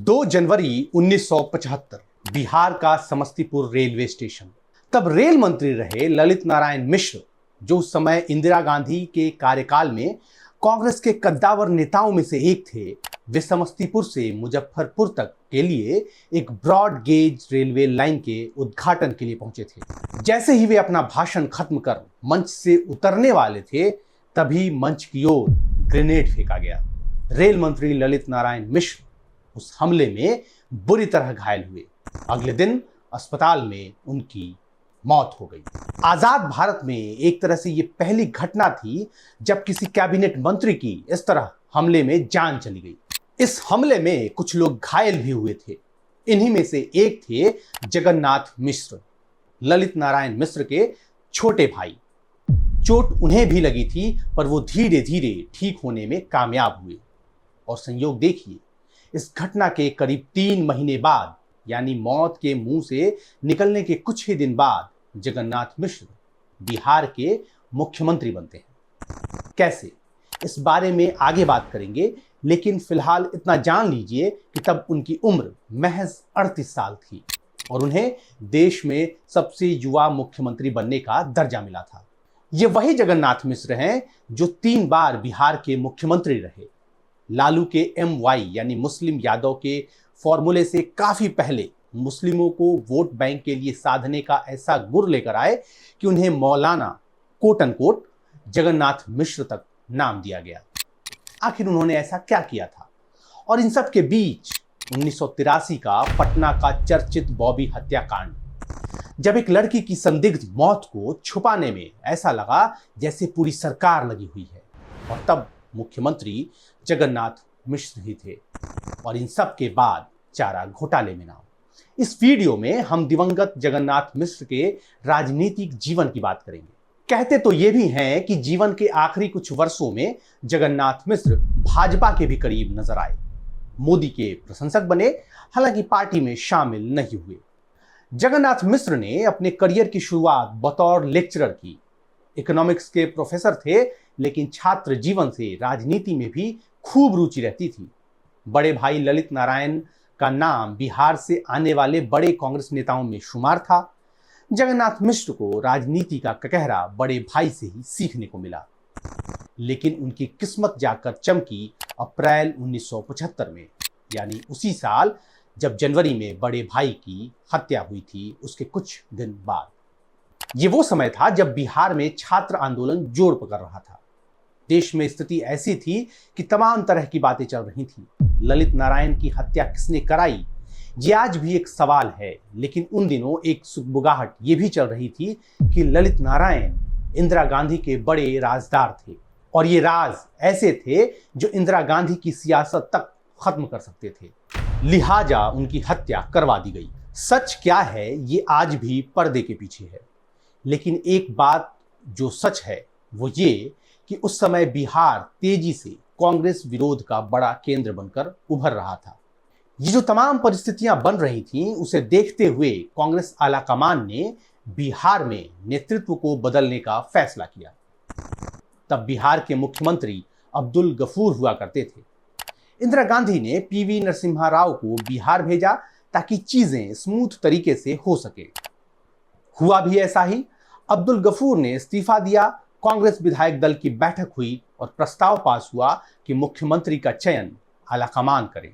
2 जनवरी 1975 बिहार का Samastipur railway station. तब rail मंत्री रहे ललित नारायण मिश्र, जो उस समय इंदिरा गांधी के कार्यकाल में कांग्रेस के कद्दावर नेताओं में से एक थे। वे समस्तीपुर से मुजफ्फरपुर तक के लिए एक ब्रॉड गेज रेलवे लाइन के उद्घाटन के लिए पहुंचे थे। जैसे ही वे अपना भाषण खत्म कर मंच से उतरने वाले थे, तभी मंच की ओर ग्रेनेड फेंका गया। रेल मंत्री ललित नारायण मिश्र उस हमले में बुरी तरह घायल हुए। अगले दिन अस्पताल में उनकी मौत हो गई। आजाद भारत में एक तरह से ये पहली घटना थी जब किसी कैबिनेट मंत्री की इस तरह हमले में जान चली गई। इस हमले में कुछ लोग घायल भी हुए थे। इन्हीं में से एक थे जगन्नाथ मिश्र, ललित नारायण मिश्र के छोटे भाई। चोट उन्हें भी लगी थी, पर वो धीरे धीरे ठीक होने में कामयाब हुए। और संयोग देखिए, इस घटना के करीब 3 महीने बाद, यानी मौत के मुंह से निकलने के कुछ ही दिन बाद, जगन्नाथ मिश्र बिहार के मुख्यमंत्री बनते हैं। कैसे, इस बारे में आगे बात करेंगे, लेकिन फिलहाल इतना जान लीजिए कि तब उनकी उम्र महज 38 साल थी और उन्हें देश में सबसे युवा मुख्यमंत्री बनने का दर्जा मिला था। ये वही जगन्नाथ मिश्र हैं जो 3 बार बिहार के मुख्यमंत्री रहे। लालू के MY यानी मुस्लिम यादव के फॉर्मूले से काफी पहले मुस्लिमों को वोट बैंक के लिए साधने का ऐसा गुर लेकर आए कि उन्हें मौलाना कोट अनकोट जगन्नाथ मिश्र तक नाम दिया गया। आखिर उन्होंने ऐसा क्या किया था? और इन सब के बीच 1983 का पटना का चर्चित बॉबी हत्याकांड, जब एक लड़की की संदिग्ध मौत को छुपाने में ऐसा लगा जैसे पूरी सरकार लगी हुई है, और तब मुख्यमंत्री जगन्नाथ मिश्र ही थे। और इन सब के बाद चारा घोटाले में नाम। इस वीडियो में हम दिवंगत जगन्नाथ मिश्र के राजनीतिक जीवन की बात करेंगे। कहते तो ये भी हैं कि जीवन के आखिरी कुछ वर्षों में जगन्नाथ मिश्र भाजपा के भी करीब नजर आए। मोदी के प्रशंसक बने, हालांकि पार्टी में शामिल नहीं हुए। जगन्नाथ मिश्र ने अपने करियर की शुरुआत बतौर लेक्चरर की। इकोनॉमिक्स के प्रोफेसर थे, लेकिन छात्र जीवन से राजनीति में भी खूब रुचि रहती थी। बड़े भाई ललित नारायण का नाम बिहार से आने वाले बड़े कांग्रेस नेताओं में शुमार था। जगन्नाथ मिश्र को राजनीति का ककहरा बड़े भाई से ही सीखने को मिला, लेकिन उनकी किस्मत जाकर चमकी अप्रैल 1975 में, यानी उसी साल जब जनवरी में बड़े भाई की हत्या हुई थी, उसके कुछ दिन बाद। ये वो समय था जब बिहार में छात्र आंदोलन जोर पकड़ रहा था। देश में स्थिति ऐसी थी कि तमाम तरह की बातें चल रही थी। ललित नारायण की हत्या किसने कराई, ये आज भी एक सवाल है, लेकिन उन दिनों एक सुगबुगाहट ये भी चल रही थी कि ललित नारायण इंदिरा गांधी के बड़े राजदार थे, और ये राज ऐसे थे जो इंदिरा गांधी की सियासत तक खत्म कर सकते थे। लिहाजा उनकी हत्या करवा दी गई। सच क्या है, ये आज भी पर्दे के पीछे है, लेकिन एक बात जो सच है वो ये कि उस समय बिहार तेजी से कांग्रेस विरोध का बड़ा केंद्र बनकर उभर रहा था। ये जो तमाम परिस्थितियां बन रही थीं, उसे देखते हुए कांग्रेस आलाकमान ने बिहार में नेतृत्व को बदलने का फैसला किया। तब बिहार के मुख्यमंत्री अब्दुल गफूर हुआ करते थे। इंदिरा गांधी ने PV नरसिम्हा राव को बिहार भेजा ताकि चीजें स्मूथ तरीके से हो सके। हुआ भी ऐसा ही। अब्दुल गफूर ने इस्तीफा दिया। कांग्रेस विधायक दल की बैठक हुई और प्रस्ताव पास हुआ कि मुख्यमंत्री का चयन आलाकमान करें,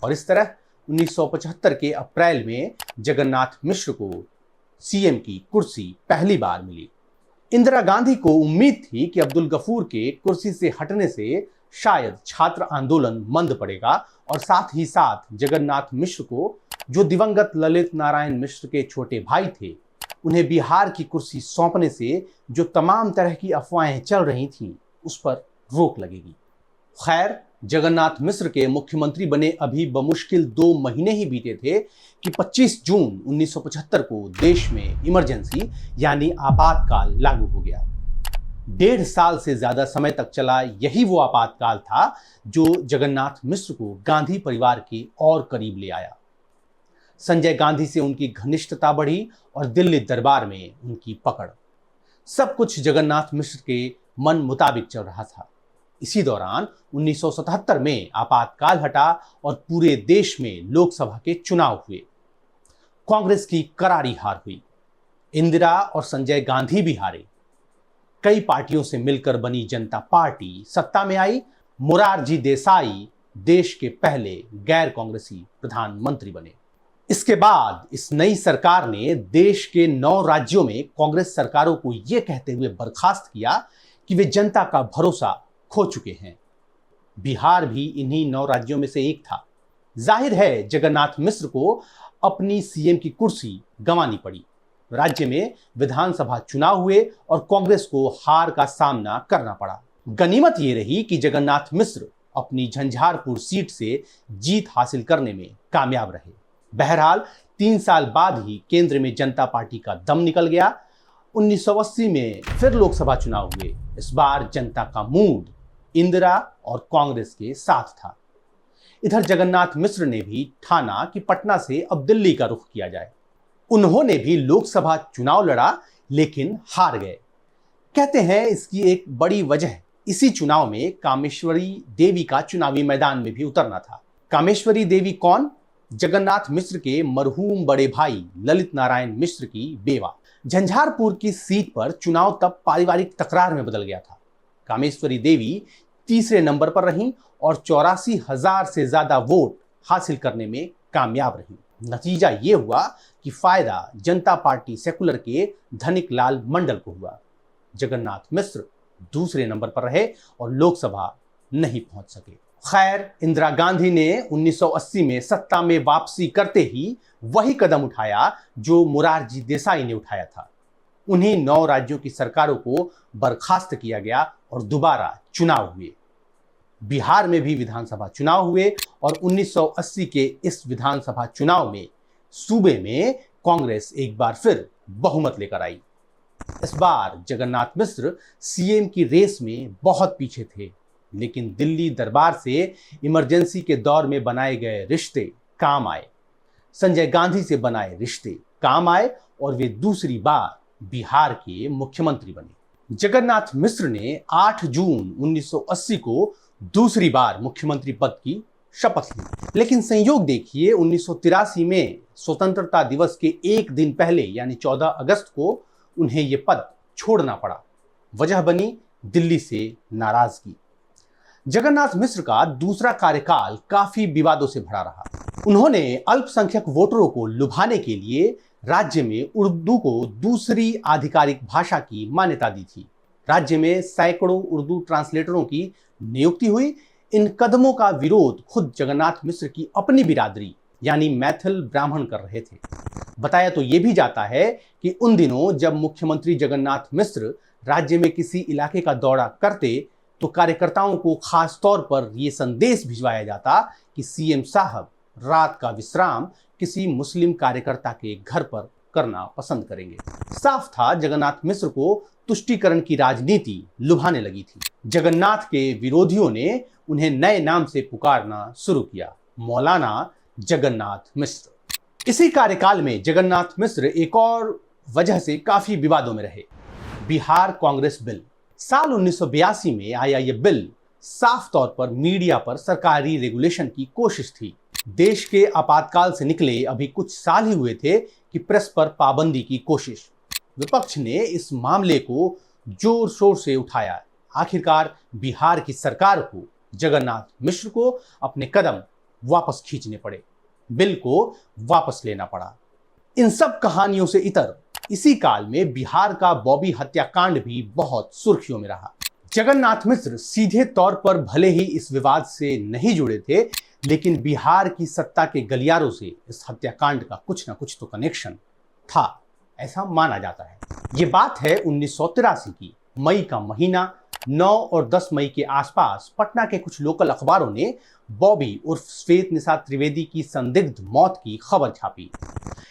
और इस तरह 1975 के अप्रैल में जगन्नाथ मिश्र को CM की कुर्सी पहली बार मिली। इंदिरा गांधी को उम्मीद थी कि अब्दुल गफूर के कुर्सी से हटने से शायद छात्र आंदोलन मंद पड़ेगा, और साथ ही साथ जगन्नाथ मिश्र को, जो दिवंगत ललित नारायण मिश्र के छोटे भाई थे, उन्हें बिहार की कुर्सी सौंपने से जो तमाम तरह की अफवाहें चल रही थीं, उस पर रोक लगेगी। खैर, जगन्नाथ मिश्र के मुख्यमंत्री बने अभी बमुश्किल 2 महीने ही बीते थे कि 25 जून 1975 को देश में इमरजेंसी यानी आपातकाल लागू हो गया। 1.5 साल से ज्यादा समय तक चला यही वो आपातकाल था जो जगन्नाथ मिश्र को गांधी परिवार के और करीब ले आया। संजय गांधी से उनकी घनिष्ठता बढ़ी और दिल्ली दरबार में उनकी पकड़। सब कुछ जगन्नाथ मिश्र के मन मुताबिक चल रहा था। इसी दौरान 1977 में आपातकाल हटा और पूरे देश में लोकसभा के चुनाव हुए। कांग्रेस की करारी हार हुई। इंदिरा और संजय गांधी भी हारे। कई पार्टियों से मिलकर बनी जनता पार्टी सत्ता में आई। मोरारजी देसाई देश के पहले गैर कांग्रेसी प्रधानमंत्री बने। इसके बाद इस नई सरकार ने देश के 9 राज्यों में कांग्रेस सरकारों को यह कहते हुए बर्खास्त किया कि वे जनता का भरोसा खो चुके हैं। बिहार भी इन्हीं 9 राज्यों में से एक था। जाहिर है जगन्नाथ मिश्र को अपनी सीएम की कुर्सी गंवानी पड़ी। राज्य में विधानसभा चुनाव हुए और कांग्रेस को हार का सामना करना पड़ा। गनीमत यह रही कि जगन्नाथ मिश्र अपनी झंझारपुर सीट से जीत हासिल करने में कामयाब रहे। बहरहाल 3 साल बाद ही केंद्र में जनता पार्टी का दम निकल गया। 1980 में फिर लोकसभा चुनाव हुए। इस बार जनता का मूड इंदिरा और कांग्रेस के साथ था। इधर जगन्नाथ मिश्र ने भी ठाना कि पटना से अब दिल्ली का रुख किया जाए। उन्होंने भी लोकसभा चुनाव लड़ा लेकिन हार गए। कहते हैं इसकी एक बड़ी वजह इसी चुनाव में कामेश्वरी देवी का चुनावी मैदान में भी उतरना था। कामेश्वरी देवी कौन? जगन्नाथ मिश्र के मरहूम बड़े भाई ललित नारायण मिश्र की बेवा। झंझारपुर की सीट पर चुनाव तब पारिवारिक तकरार में बदल गया था। कामेश्वरी देवी तीसरे नंबर पर रहीं और 84,000 से ज्यादा वोट हासिल करने में कामयाब रहीं। नतीजा यह हुआ कि फायदा जनता पार्टी सेकुलर के धनिक लाल मंडल को हुआ। जगन्नाथ मिश्र दूसरे नंबर पर रहे और लोकसभा नहीं पहुंच सके। खैर, इंदिरा गांधी ने 1980 में सत्ता में वापसी करते ही वही कदम उठाया जो मोरारजी देसाई ने उठाया था। उन्हीं 9 राज्यों की सरकारों को बर्खास्त किया गया और दोबारा चुनाव हुए। बिहार में भी विधानसभा चुनाव हुए और 1980 के इस विधानसभा चुनाव में सूबे में कांग्रेस एक बार फिर बहुमत लेकर आई। इस बार जगन्नाथ मिश्र सीएम की रेस में बहुत पीछे थे, लेकिन दिल्ली दरबार से इमरजेंसी के दौर में बनाए गए रिश्ते काम आए। संजय गांधी से बनाए रिश्ते काम आए और वे दूसरी बार बिहार के मुख्यमंत्री बने। जगन्नाथ मिश्र ने 8 जून 1980 को दूसरी बार मुख्यमंत्री पद की शपथ ली। लेकिन संयोग देखिए, 1983 में स्वतंत्रता दिवस के एक दिन पहले यानी 14 अगस्त को उन्हें यह पद छोड़ना पड़ा। वजह बनी दिल्ली से नाराजगी। जगन्नाथ मिश्र का दूसरा कार्यकाल काफी विवादों से भरा रहा। उन्होंने अल्पसंख्यक वोटरों को लुभाने के लिए राज्य में उर्दू को दूसरी आधिकारिक भाषा की मान्यता दी थी। राज्य में सैकड़ों उर्दू ट्रांसलेटरों की नियुक्ति हुई। इन कदमों का विरोध खुद जगन्नाथ मिश्र की अपनी बिरादरी यानी मैथिल ब्राह्मण कर रहे थे। बताया तो यह भी जाता है कि उन दिनों जब मुख्यमंत्री जगन्नाथ मिश्र राज्य में किसी इलाके का दौरा करते तो कार्यकर्ताओं को खास तौर पर यह संदेश भिजवाया जाता कि सीएम साहब रात का विश्राम किसी मुस्लिम कार्यकर्ता के घर पर करना पसंद करेंगे। साफ था जगन्नाथ मिश्र को तुष्टीकरण की राजनीति लुभाने लगी थी। जगन्नाथ के विरोधियों ने उन्हें नए नाम से पुकारना शुरू किया, मौलाना जगन्नाथ मिश्र। इसी कार्यकाल में जगन्नाथ मिश्र एक और वजह से काफी विवादों में रहे, बिहार कांग्रेस बिल। साल 1982 में आया यह बिल साफ तौर पर मीडिया पर सरकारी रेगुलेशन की कोशिश थी। देश के आपातकाल से निकले अभी कुछ साल ही हुए थे कि प्रेस पर पाबंदी की कोशिश। विपक्ष ने इस मामले को जोर शोर से उठाया। आखिरकार बिहार की सरकार को जगन्नाथ मिश्र को अपने कदम वापस खींचने पड़े, बिल को वापस लेना पड़ा। इन सब कहानियों से इतर इसी काल में बिहार का बॉबी हत्याकांड भी बहुत सुर्खियों में रहा। जगन्नाथ मिश्र सीधे तौर पर भले ही इस विवाद से नहीं जुड़े थे, लेकिन बिहार की सत्ता के गलियारों से इस हत्याकांड का कुछ ना कुछ तो कनेक्शन था, ऐसा माना जाता है। ये बात है 1983 की। मई का महीना, 9 और 10 मई के आसपास पटना के कुछ लोकल अखबारों ने बॉबी उर्फ श्वेत निशा त्रिवेदी की संदिग्ध मौत की खबर छापी।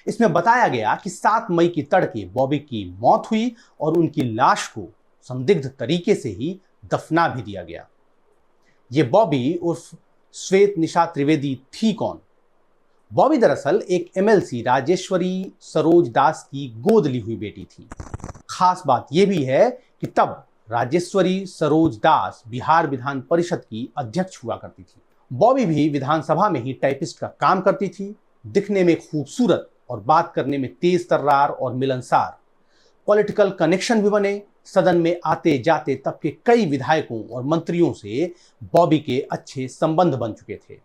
इसमें बताया गया कि 7 मई की तड़के बॉबी की मौत हुई और उनकी लाश को संदिग्ध तरीके से ही दफना भी दिया गया। ये बॉबी उर्फ श्वेत निशा त्रिवेदी थी कौन? बॉबी दरअसल एक एमएलसी राजेश्वरी सरोज दास की गोद ली हुई बेटी थी। खास बात यह भी है कि तब राजेश्वरी सरोज दास बिहार विधान परिषद की अध्यक्ष हुआ करती थी। बॉबी भी विधानसभा में ही टाइपिस्ट का काम करती थी। दिखने में खूबसूरत और बात करने में तेज तर्रार और मिलनसार। पॉलिटिकल कनेक्शन भी बने। सदन में आते जाते तब के कई विधायकों और मंत्रियों से बॉबी के अच्छे संबंध बन चुके थे।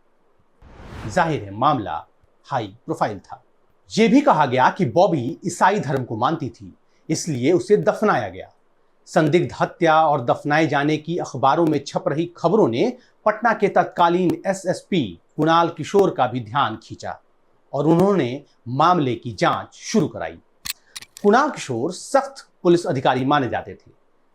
जाहिर है मामला हाई प्रोफाइल था। यह भी कहा गया कि बॉबी ईसाई धर्म को मानती थी, इसलिए उसे दफनाया गया। संदिग्ध हत्या और दफनाए जाने की अखबारों में छप रही खबरों ने पटना के तत्कालीन एसएसपी कुणाल किशोर का भी ध्यान खींचा और उन्होंने मामले की जांच शुरू कराई। कुणाल किशोर सख्त पुलिस अधिकारी माने जाते थे।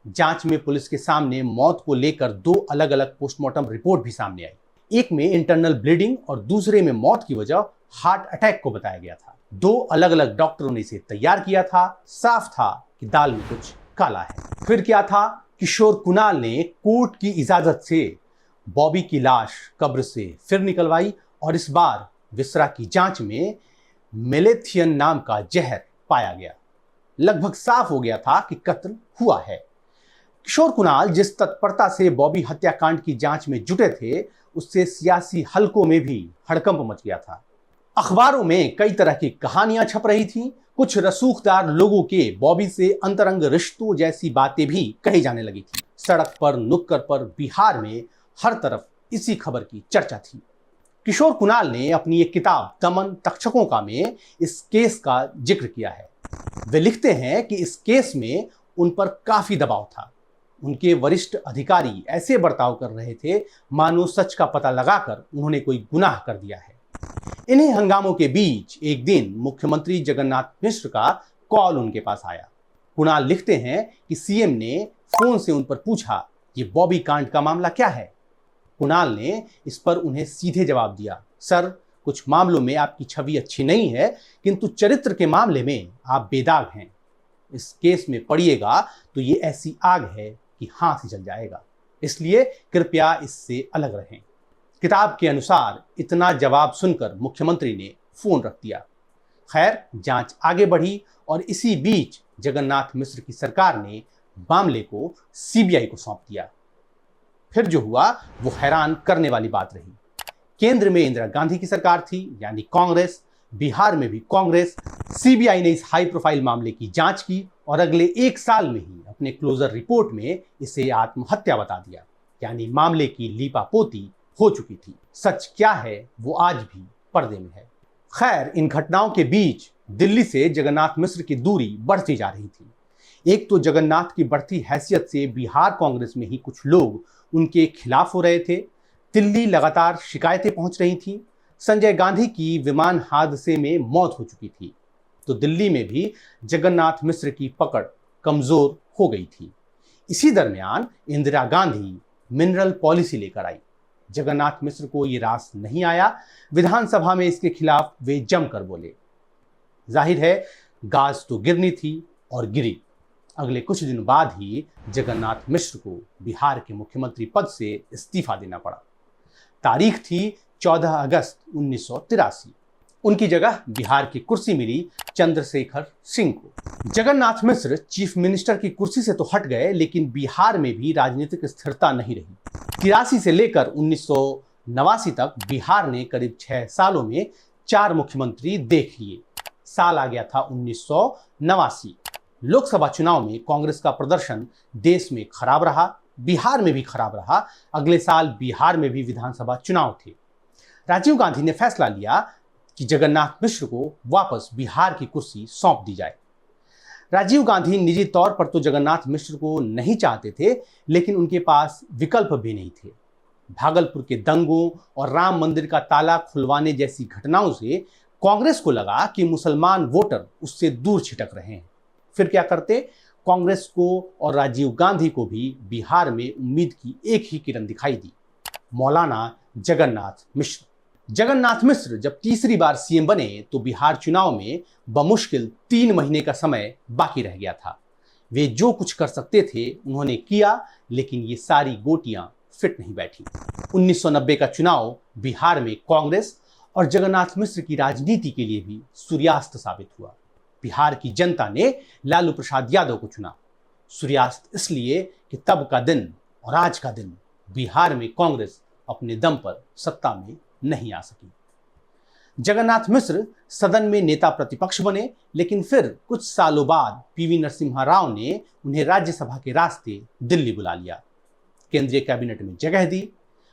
जांच में पुलिस के सामने मौत को लेकर 2 अलग अलग पोस्टमार्टम रिपोर्ट भी सामने आई। एक में इंटरनल ब्लीडिंग और दूसरे में मौत की वजह हार्ट अटैक को बताया गया था। 2 अलग अलग डॉक्टरों ने इसे तैयार किया था। साफ था कि दाल में कुछ काला है। फिर क्या था? किशोर कुणाल ने कोर्ट की इजाजत से बॉबी की लाश कब्र से फिर निकलवाई और इस बार विसरा की जांच में मेलेथियन नाम का जहर पाया गया। लगभग साफ हो गया था कि कत्ल हुआ है। किशोर कुणाल जिस तत्परता से बॉबी हत्याकांड की जांच में जुटे थे, उससे सियासी हलकों में भी हड़कंप मच गया था। अखबारों में कई तरह की कहानियां छप रही थीं। कुछ रसूखदार लोगों के बॉबी से अंतरंग रिश्तों जैसी बातें भी कही जाने लगी थी। सड़क पर, नुक्कड़ पर, बिहार में हर तरफ इसी खबर की चर्चा थी। किशोर कुणाल ने अपनी एक किताब दमन तक्षकों का में इस केस का जिक्र किया है। वे लिखते हैं कि इस केस में उन पर काफी दबाव था। उनके वरिष्ठ अधिकारी ऐसे बर्ताव कर रहे थे मानो सच का पता लगाकर उन्होंने कोई गुनाह कर दिया है। इन्हीं हंगामों के बीच एक दिन मुख्यमंत्री जगन्नाथ मिश्र का कॉल उनके पास आया। कुणाल लिखते हैं कि सीएम ने फोन से उन पर पूछा, ये बॉबी कांड का मामला क्या है? कुणाल ने इस पर उन्हें सीधे जवाब दिया, सर, कुछ मामलों में आपकी छवि अच्छी नहीं है, किंतु चरित्र के मामले में आप बेदाग हैं। इस केस में पड़िएगा तो ये ऐसी आग है कि हाथ ही जल जाएगा, इसलिए कृपया इससे अलग रहें। किताब के अनुसार इतना जवाब सुनकर मुख्यमंत्री ने फोन रख दिया। खैर, जांच आगे बढ़ी और इसी बीच जगन्नाथ मिश्र की सरकार ने मामले को सीबीआई को सौंप दिया। फिर जो हुआ वो हैरान करने वाली बात रही। केंद्र में इंदिरा गांधी की सरकार थी, यानी कांग्रेस। बिहार में भी कांग्रेस। सीबीआई ने इस हाई प्रोफाइल मामले की जांच की और अगले 1 साल में ही अपने क्लोजर रिपोर्ट में इसे आत्महत्या बता दिया, यानी मामले की लीपापोती हो चुकी थी। सच क्या है वो आज भी पर्दे में है। खैर, इन घटनाओं के बीच दिल्ली से जगन्नाथ मिश्र की दूरी बढ़ती जा रही थी। एक तो जगन्नाथ की बढ़ती हैसियत से बिहार कांग्रेस में ही कुछ लोग उनके खिलाफ हो रहे थे। दिल्ली लगातार शिकायतें पहुंच रही थी। संजय गांधी की विमान हादसे में मौत हो चुकी थी, तो दिल्ली में भी जगन्नाथ मिश्र की पकड़ कमजोर हो गई थी। इसी दरमियान इंदिरा गांधी मिनरल पॉलिसी लेकर आई। जगन्नाथ मिश्र को ये रास नहीं आया। विधानसभा में इसके खिलाफ वे जमकर बोले। जाहिर है गाज तो गिरनी थी और गिरी। अगले कुछ दिन बाद ही जगन्नाथ मिश्र को बिहार के मुख्यमंत्री पद से इस्तीफा देना पड़ा। तारीख थी 14 अगस्त 1983। उनकी जगह बिहार की कुर्सी मिली चंद्रशेखर सिंह को। जगन्नाथ मिश्र चीफ मिनिस्टर की कुर्सी से तो हट गए, लेकिन बिहार में भी राजनीतिक स्थिरता नहीं रही। 83 से लेकर 1989 तक बिहार ने करीब 6 सालों में 4 मुख्यमंत्री देख लिए। साल आ गया था 1989। लोकसभा चुनाव में कांग्रेस का प्रदर्शन देश में खराब रहा, बिहार में भी खराब रहा। अगले साल बिहार में भी विधानसभा चुनाव थे। राजीव गांधी ने फैसला लिया कि जगन्नाथ मिश्र को वापस बिहार की कुर्सी सौंप दी जाए। राजीव गांधी निजी तौर पर तो जगन्नाथ मिश्र को नहीं चाहते थे, लेकिन उनके पास विकल्प भी नहीं थे। भागलपुर के दंगों और राम मंदिर का ताला खुलवाने जैसी घटनाओं से कांग्रेस को लगा कि मुसलमान वोटर उससे दूर छिटक रहे हैं। फिर क्या करते? कांग्रेस को और राजीव गांधी को भी बिहार में उम्मीद की एक ही किरण दिखाई दी, मौलाना जगन्नाथ मिश्र। जगन्नाथ मिश्र जब तीसरी बार सीएम बने तो बिहार चुनाव में बमुश्किल 3 महीने का समय बाकी रह गया था। वे जो कुछ कर सकते थे उन्होंने किया, लेकिन ये सारी गोटियां फिट नहीं बैठी। 1990 का चुनाव बिहार में कांग्रेस और जगन्नाथ मिश्र की राजनीति के लिए भी सूर्यास्त साबित हुआ। बिहार की जनता ने लालू प्रसाद यादव को चुना। सूर्यास्त इसलिए कि तब का दिन और आज का दिन बिहार में कांग्रेस अपने दम पर सत्ता में नहीं आ सकी। जगन्नाथ मिश्र सदन में नेता प्रतिपक्ष बने, लेकिन फिर कुछ सालों बाद पीवी नरसिम्हा राव ने उन्हें राज्यसभा के रास्ते दिल्ली बुला लिया, केंद्रीय कैबिनेट में जगह दी।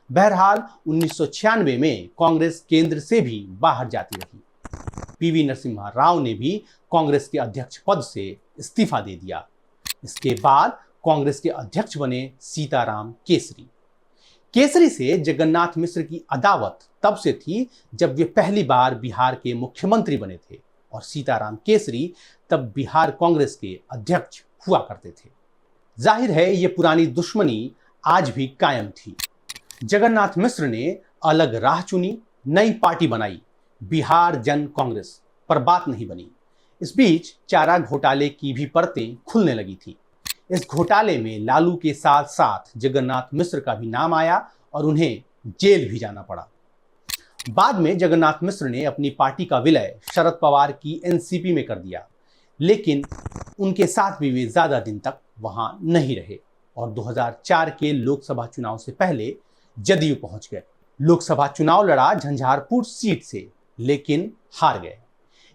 बहरहाल 1996 में कांग्रेस केंद्र से भी बाहर जाती रही। पीवी नरसिम्हा राव ने भी कांग्रेस के अध्यक्ष पद से इस्तीफा दे दिया। इसके बाद कांग्रेस के अध्यक्ष बने सीताराम केसरी। केसरी से जगन्नाथ मिश्र की अदावत तब से थी जब वे पहली बार बिहार के मुख्यमंत्री बने थे और सीताराम केसरी तब बिहार कांग्रेस के अध्यक्ष हुआ करते थे। जाहिर है ये पुरानी दुश्मनी आज भी कायम थी। जगन्नाथ मिश्र ने अलग राह चुनी, नई पार्टी बनाई, बिहार जन कांग्रेस, पर बात नहीं बनी। इस बीच चारा घोटाले की भी परतें खुलने लगी थी। इस घोटाले में लालू के साथ साथ जगन्नाथ मिश्र का भी नाम आया और उन्हें जेल भी जाना पड़ा। बाद में जगन्नाथ मिश्र ने अपनी पार्टी का विलय शरद पवार की एनसीपी में कर दिया, लेकिन उनके साथ भी वे ज्यादा दिन तक वहां नहीं रहे और 2004 के लोकसभा चुनाव से पहले जदयू पहुंच गए। लोकसभा चुनाव लड़ा झंझारपुर सीट से, लेकिन हार गए।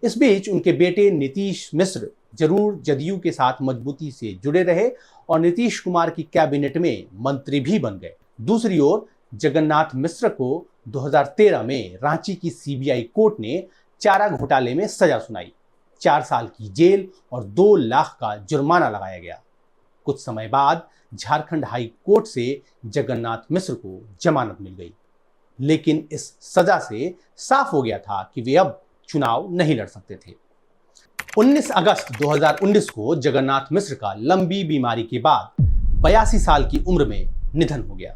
इस बीच उनके बेटे नीतीश मिश्र जरूर जदयू के साथ मजबूती से जुड़े रहे और नीतीश कुमार की कैबिनेट में मंत्री भी बन गए। दूसरी ओर जगन्नाथ मिश्र को 2013 में रांची की सीबीआई कोर्ट ने चारा घोटाले में सजा सुनाई। 4 साल की जेल और 2 लाख का जुर्माना लगाया गया। कुछ समय बाद झारखंड हाई कोर्ट से जगन्नाथ मिश्र को जमानत मिल गई, लेकिन इस सजा से साफ हो गया था कि वे अब चुनाव नहीं लड़ सकते थे। 19 अगस्त 2019 को जगन्नाथ मिश्र का लंबी बीमारी के बाद 82 साल की उम्र में निधन हो गया।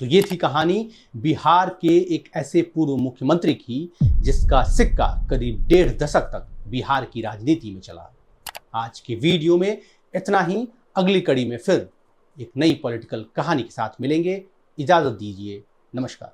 तो ये थी कहानी बिहार के एक ऐसे पूर्व मुख्यमंत्री की जिसका सिक्का करीब 1.5 दशक तक बिहार की राजनीति में चला। आज के वीडियो में इतना ही। अगली कड़ी में फिर एक नई पॉलिटिकल कहानी के साथ मिलेंगे। इजाजत दीजिए। नमस्कार।